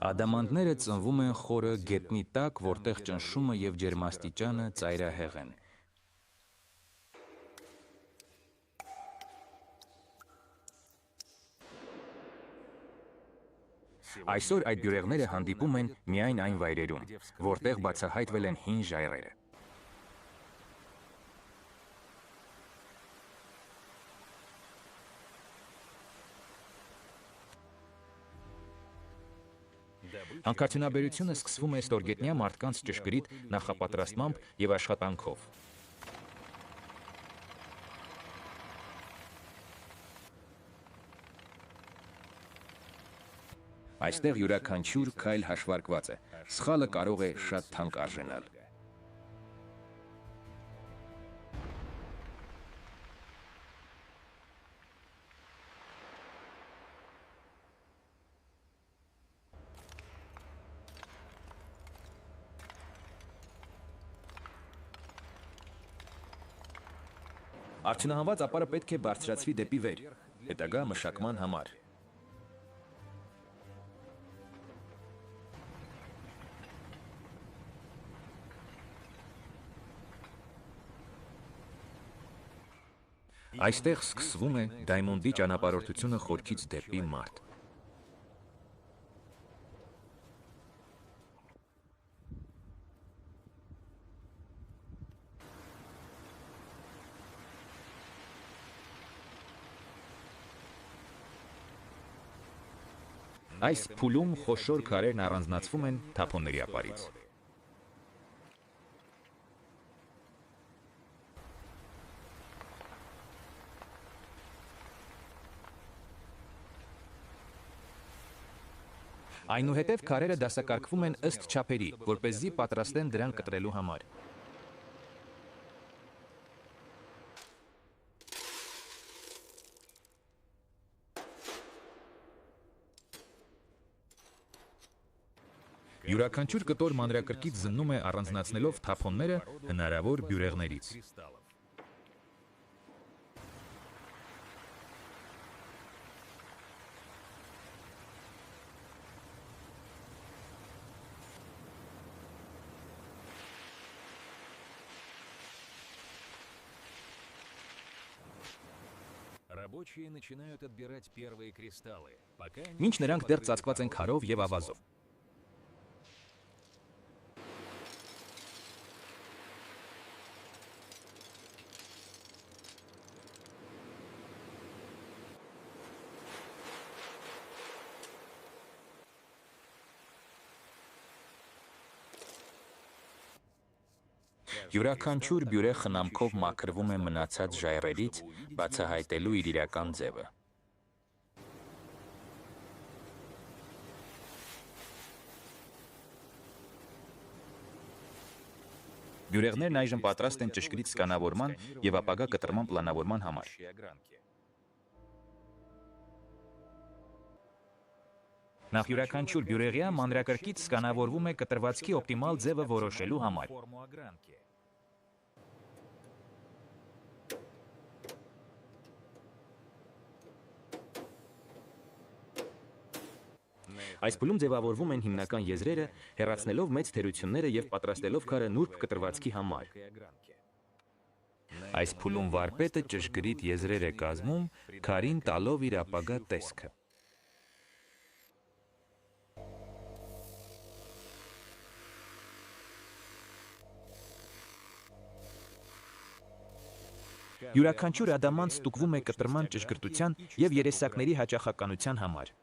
Ադամանդները ծնվում են խորը գետնի տակ, որտեղ ճնշումը և ջերմաստիճանը ծայրահեղ են։ Այսօր այդ բյուրեղները հանդիպում են միայն այն վայրերում, որտեղ բացահայտվել են հին ժայռերը։ Հանքարդյունաբերությունը սկսվում է ստորգետնյա մարդկանց ճշգրիտ նախապատրաստմամբ և աշխատանքով։ Այստեղ յուրաքանչյուր քայլ հաշվարկված է, սխալը կարող է շատ թանկ արժենալ։ Արդյունահանված ապարը պետք է բարձրացվի դեպի վեր, հետագա մշակման համար։ Այստեղ սկսվում է Դայմոնդի ճանապարհորդությունը խորքից դեպի մարդ։ Այս փուլում խոշոր քարերն առանձնացվում են թափոնների ապարից։ Այնուհետև քարերը դասակարգվում են ըստ չափերի, որպեսզի պատրաստեն դրանք կտրելու համար։ Յուրաքանչյուր կտոր մանրակրկիտ զննում է առանձնացնելով թափոնները հնարավոր բյուրեղներից։ Մինչ նրանք դեռ ծածկված են քարով և ավազով։ Յուրաքանչյուր բյուրեղ խնամքով մաքրվում է մնացած ժայռերից, բացահայտելու իր իրական ձևը։ Բյուրեղներն այժմ պատրաստ են ճշգրիտ սկանավորման և ապագա կտրման պլանավորման համար։ Նախ յուրաքանչյուր բյուրեղյա մանրակրկիտ սկանավորվում է կտրվածքի օպտիմալ ձևը որոշելու համար։ Այս փուլում ձևավորվում են հիմնական եզրերը, հեռացնելով մեծ թերությունները և պատրաստելով քարը նուրբ կտրվածքի համար։ Այս փուլում վարպետը ճշգրիտ եզրեր է կազմում, քարին տալով իր ապագա տեսքը։ Յուրաքանչյուր ադամանդ ստուգվում է կտրման ճշգրտության և երեսակների հաճախականության համար։